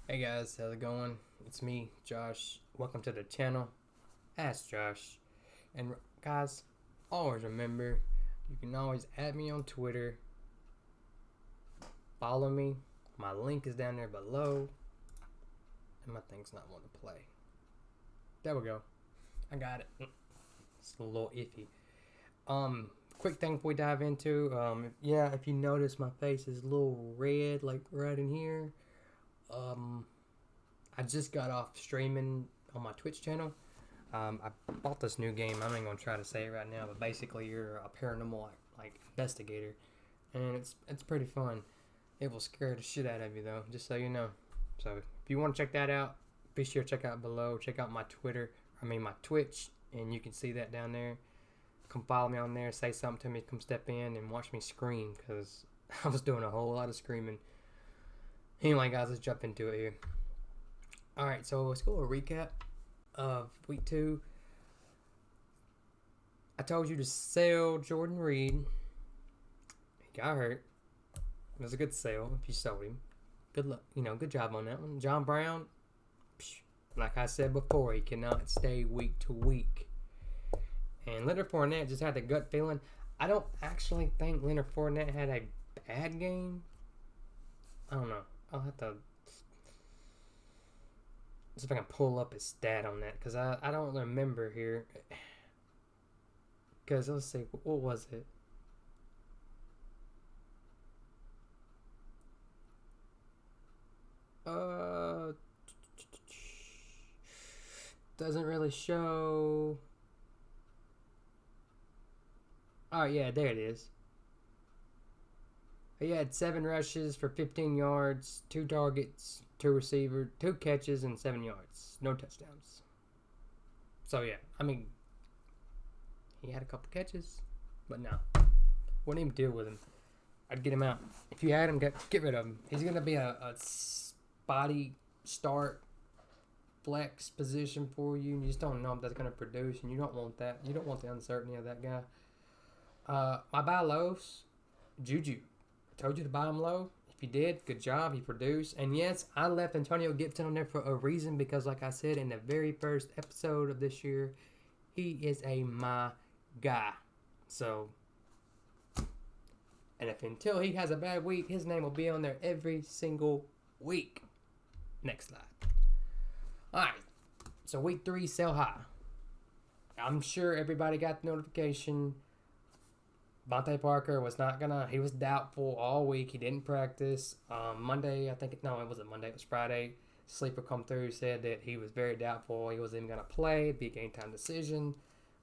Hey guys, how's it going? It's me, Josh. Welcome to the channel. Ask Josh. And guys, always remember, you can always add me on Twitter. Follow me. My link is down there below. And my thing's not wanting to play. There we go. I got it. It's a little iffy. Quick thing before we dive into, if you notice my face is a little red, like right in here. I just got off streaming on my Twitch channel. I bought this new game. I'm not gonna try to say it right now, but basically you're a paranormal like investigator, and it's pretty fun. It will scare the shit out of you though, just so you know. So if you want to check that out, be sure to check out below. Check out my my Twitch, and you can see that down there. Come follow me on there. Say something to me. Come step in and watch me scream because I was doing a whole lot of screaming. Anyway, guys, let's jump into it here. All right, so let's go a recap of week 2. I told you to sell Jordan Reed. He got hurt. It was a good sale if you sold him. Good luck, good job on that one. John Brown, like I said before, he cannot stay week to week. And Leonard Fournette just had the gut feeling. I don't actually think Leonard Fournette had a bad game. I don't know. I'll have to see if I can pull up his stat on that because I don't remember here. Because let's see, what was it? Doesn't really show. Oh yeah, there it is. He had 7 rushes for 15 yards, 2 targets, 2 receivers, 2 catches, and 7 yards. No touchdowns. So yeah, he had a couple catches, but no, wouldn't even deal with him. I'd get him out. If you had him, get rid of him. He's gonna be a spotty start flex position for you. You just don't know if that's gonna produce, and you don't want that. You don't want the uncertainty of that guy. My buy lows, Juju. I told you to buy him low. If you did, good job. He produced. And yes, I left Antonio Gibson on there for a reason because, like I said in the very first episode of this year, he is my guy. So, and if until he has a bad week, his name will be on there every single week. Next slide. All right. So week 3, sell high. I'm sure everybody got the notification. Vontae Parker was not gonna. He was doubtful all week. He didn't practice. Monday, it wasn't Monday. It was Friday. Sleeper come through, said that he was very doubtful. He wasn't even gonna play. It'd be a game time decision.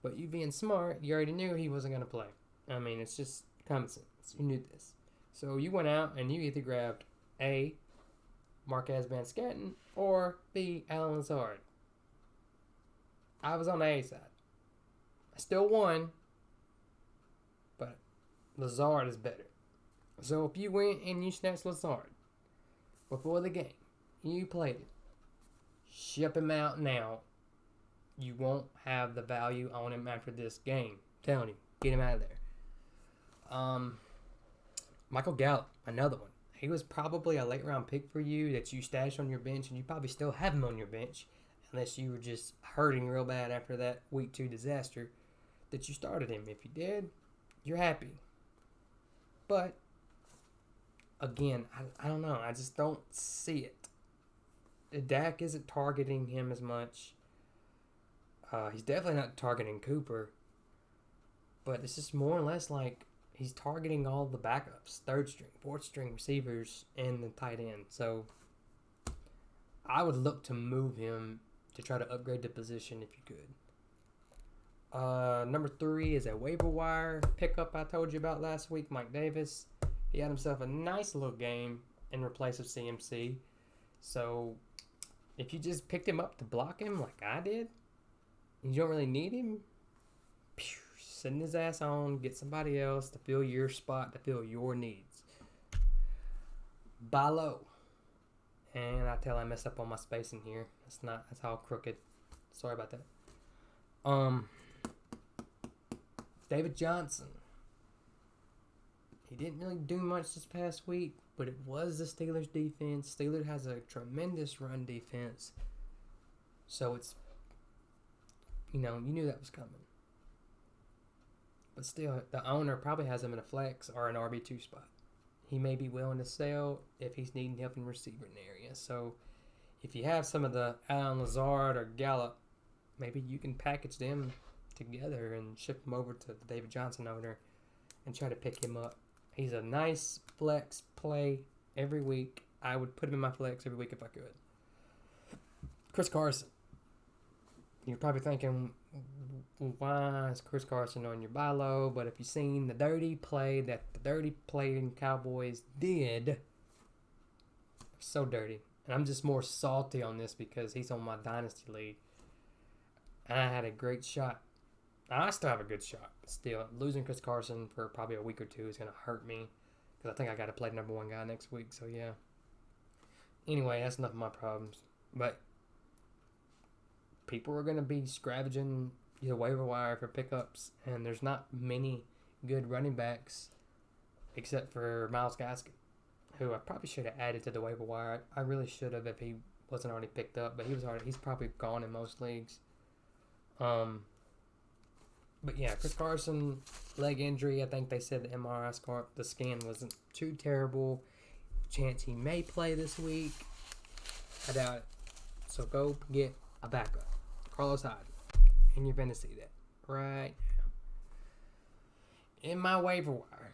But you being smart, you already knew he wasn't gonna play. I mean, it's just common sense. You knew this. So you went out and you either grabbed A, Marquez Van-Scanton, or B, Alan Lazard. I was on the A side. I still won. But Lazard is better. So if you went and you snatched Lazard before the game, you played it, ship him out now. You won't have the value on him after this game. I'm telling you, get him out of there. Michael Gallup, another one. He was probably a late round pick for you that you stashed on your bench, and you probably still have him on your bench, unless you were just hurting real bad after that week 2 disaster that you started him. If you did, you're happy. But, again, I don't know. I just don't see it. Dak isn't targeting him as much. He's definitely not targeting Cooper. But it's just more or less like he's targeting all the backups, 3rd string, 4th string receivers, and the tight end. So, I would look to move him to try to upgrade the position if you could. Number 3 is a waiver wire pickup I told you about last week, Mike Davis. He had himself a nice little game in replace of CMC. So, if you just picked him up to block him like I did, you don't really need him, send his ass on, get somebody else to fill your spot, to fill your needs. Buy low. And I messed up on my spacing here. That's all crooked. Sorry about that. David Johnson. He didn't really do much this past week, but it was the Steelers' defense. Steelers has a tremendous run defense. So it's, you knew that was coming. But still, the owner probably has him in a flex or an RB2 spot. He may be willing to sell if he's needing help in receiver in the area. So if you have some of the Alan Lazard or Gallup, maybe you can package them together and ship them over to the David Johnson owner and try to pick him up. He's a nice flex play every week. I would put him in my flex every week if I could. Chris Carson. You're probably thinking, why is Chris Carson on your buy low? But if you've seen the dirty play that the dirty playing Cowboys did, so dirty. And I'm just more salty on this because he's on my dynasty league. And I had a great shot. I still have a good shot. But still, losing Chris Carson for probably a week or two is going to hurt me. Because I think I got to play number one guy next week. So, yeah. Anyway, that's enough of my problems. But people are going to be scavenging the waiver wire for pickups. And there's not many good running backs except for Myles Gaskin, who I probably should have added to the waiver wire. I really should have if he wasn't already picked up. But he's probably gone in most leagues. But yeah, Chris Carson, leg injury. I think they said the MRI the scan wasn't too terrible. Chance he may play this week. I doubt it. So go get a backup. Carlos Hyde. And you're going to see that right now. In my waiver wire,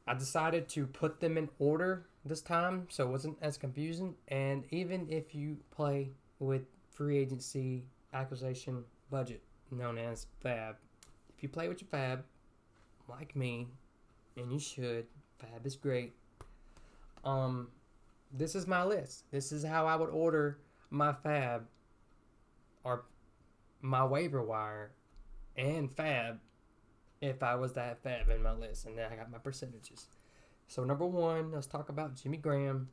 I decided to put them in order this time so it wasn't as confusing. And even if you play with free agency acquisition budget, known as FAB, if you play with your FAB, like me, and you should, FAB is great. This is my list. This is how I would order my FAB or my waiver wire and FAB if I was that FAB in my list. And then I got my percentages. So number one, let's talk about Jimmy Graham,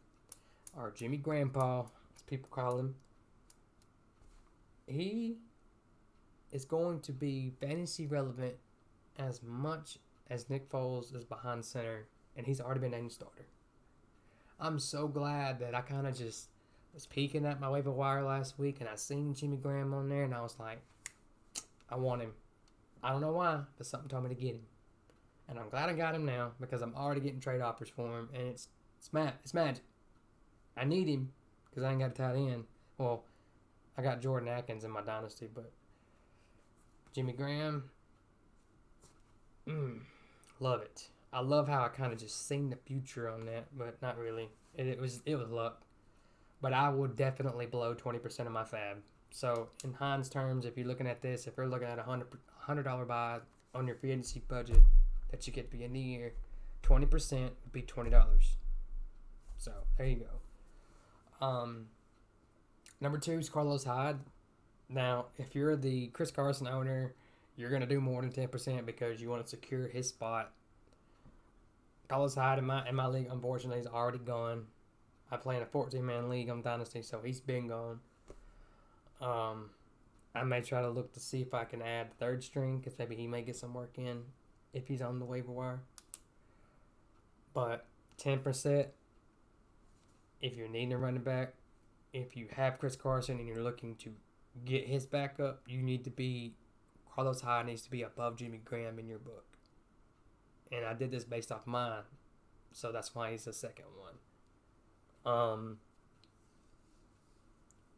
or Jimmy Grandpa, as people call him. He is going to be fantasy relevant as much as Nick Foles is behind center, and he's already been named starter. I'm so glad that I kind of just was peeking at my waiver wire last week, and I seen Jimmy Graham on there, and I was like, I want him. I don't know why, but something told me to get him. And I'm glad I got him now because I'm already getting trade offers for him, and it's magic. I need him because I ain't got a tight end. Well, I got Jordan Atkins in my dynasty, but Jimmy Graham, love it. I love how I kind of just seen the future on that, but not really. It was luck. But I would definitely blow 20% of my FAB. So in Hines terms, if you're looking at this, if you're looking at a $100 buy on your free agency budget that you get at the end of the year, 20% would be $20. So there you go. Number two is Carlos Hyde. Now, if you're the Chris Carson owner, you're going to do more than 10% because you want to secure his spot. Carlos Hyde in my league, unfortunately, is already gone. I play in a 14-man league on Dynasty, so he's been gone. I may try to look to see if I can add the third string because maybe he may get some work in if he's on the waiver wire. But 10%, if you're needing a running back, if you have Chris Carson and you're looking to get his backup, Carlos Hyde needs to be above Jimmy Graham in your book. And I did this based off mine, so that's why he's the second one.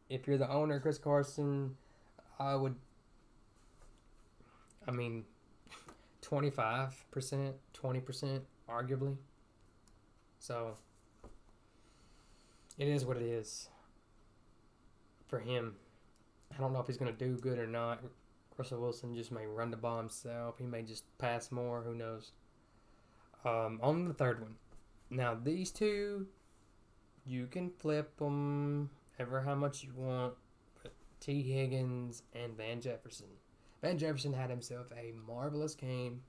If you're the owner, Chris Carson, 25%, 20%, arguably. So, it is what it is for him. I don't know if he's going to do good or not. Russell Wilson just may run the ball himself. He may just pass more. Who knows? On the third one. Now, these two, you can flip them ever how much you want. But T. Higgins and Van Jefferson. Van Jefferson had himself a marvelous game.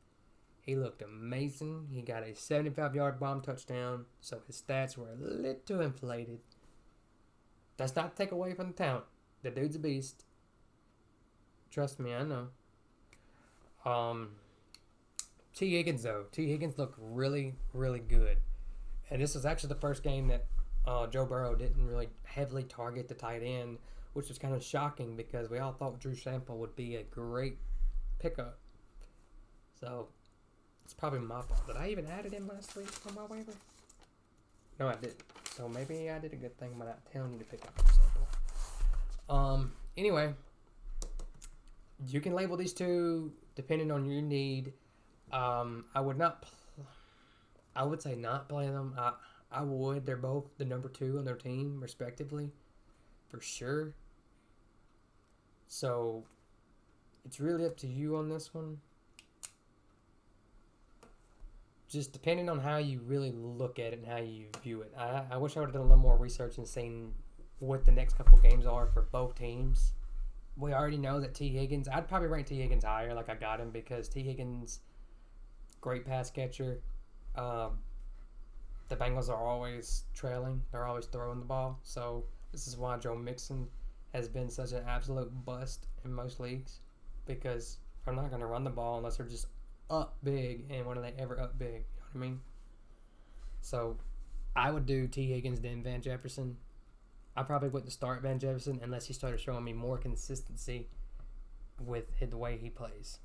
He looked amazing. He got a 75-yard bomb touchdown, so his stats were a little inflated. Does not take away from the talent. The dude's a beast. Trust me, I know. T. Higgins, though. T. Higgins looked really, really good. And this was actually the first game that Joe Burrow didn't really heavily target the tight end, which was kind of shocking because we all thought Drew Sample would be a great pickup. So, it's probably my fault. Did I even add him last week on my waiver? No, I didn't. So, maybe I did a good thing by not telling you to pick up Drew Sample. Anyway, you can label these two depending on your need. I would not. I would say not play them. I would. They're both the number 2 on their team, respectively, for sure. So it's really up to you on this one. Just depending on how you really look at it and how you view it. I wish I would have done a little more research and seen what the next couple games are for both teams. We already know that T. Higgins. I'd probably rank T. Higgins higher, like I got him, because T. Higgins, great pass catcher. The Bengals are always trailing. They're always throwing the ball. So this is why Joe Mixon has been such an absolute bust in most leagues, because they're not going to run the ball unless they're just up big. And when are they ever up big? You know what I mean? So I would do T. Higgins then Van Jefferson. I probably wouldn't start Van Jefferson unless he started showing me more consistency with the way he plays.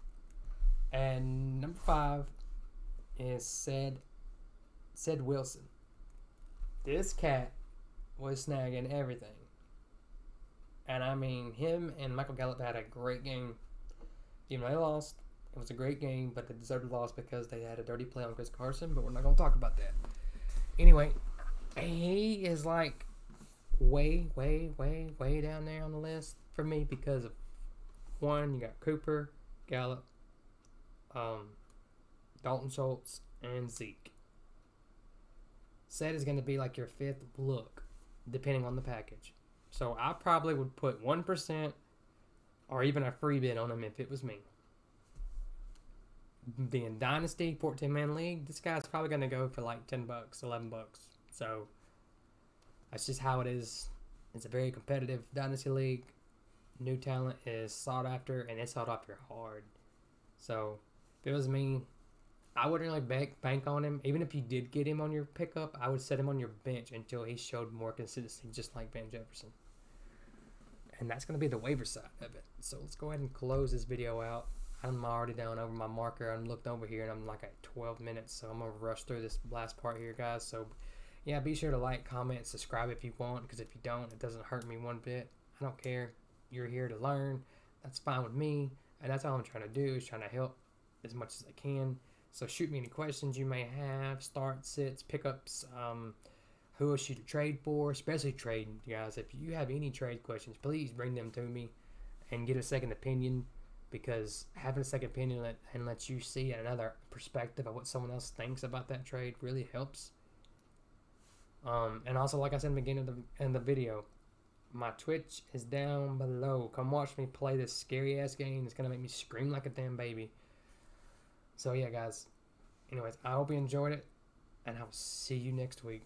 And number 5 is Said Wilson. This cat was snagging everything. And I mean, him and Michael Gallup had a great game. Even though they lost, it was a great game, but they deserved the loss because they had a dirty play on Chris Carson, but we're not going to talk about that. Anyway, he is like way down there on the list for me because of, one, you got Cooper, Gallup, Dalton Schultz, and Zeke. Said is going to be like your 5th look, depending on the package. So I probably would put 1% or even a free bid on him if it was me. Being Dynasty, 14-man league, this guy's probably going to go for like $10, $11. So that's just how it is. It's a very competitive Dynasty league. New talent is sought after, and it's sought after hard. So if it was me, I wouldn't really bank on him. Even if you did get him on your pickup, I would set him on your bench until he showed more consistency, just like Van Jefferson. And that's going to be the waiver side of it. So let's go ahead and close this video out. I'm already down over my marker. I'm looked over here, and I'm like at 12 minutes. So I'm going to rush through this last part here, guys. So, yeah, be sure to like, comment, subscribe if you want. Because if you don't, it doesn't hurt me one bit. I don't care. You're here to learn. That's fine with me. And that's all I'm trying to do, is trying to help as much as I can. So shoot me any questions you may have, start, sits, pickups, who else you to trade for, especially trading, guys. If you have any trade questions, please bring them to me and get a second opinion, because having a second opinion and lets you see another perspective of what someone else thinks about that trade really helps. And also, like I said in the beginning of the video, my Twitch is down below. Come watch me play this scary-ass game. It's going to make me scream like a damn baby. So, yeah, guys. Anyways, I hope you enjoyed it, and I'll see you next week.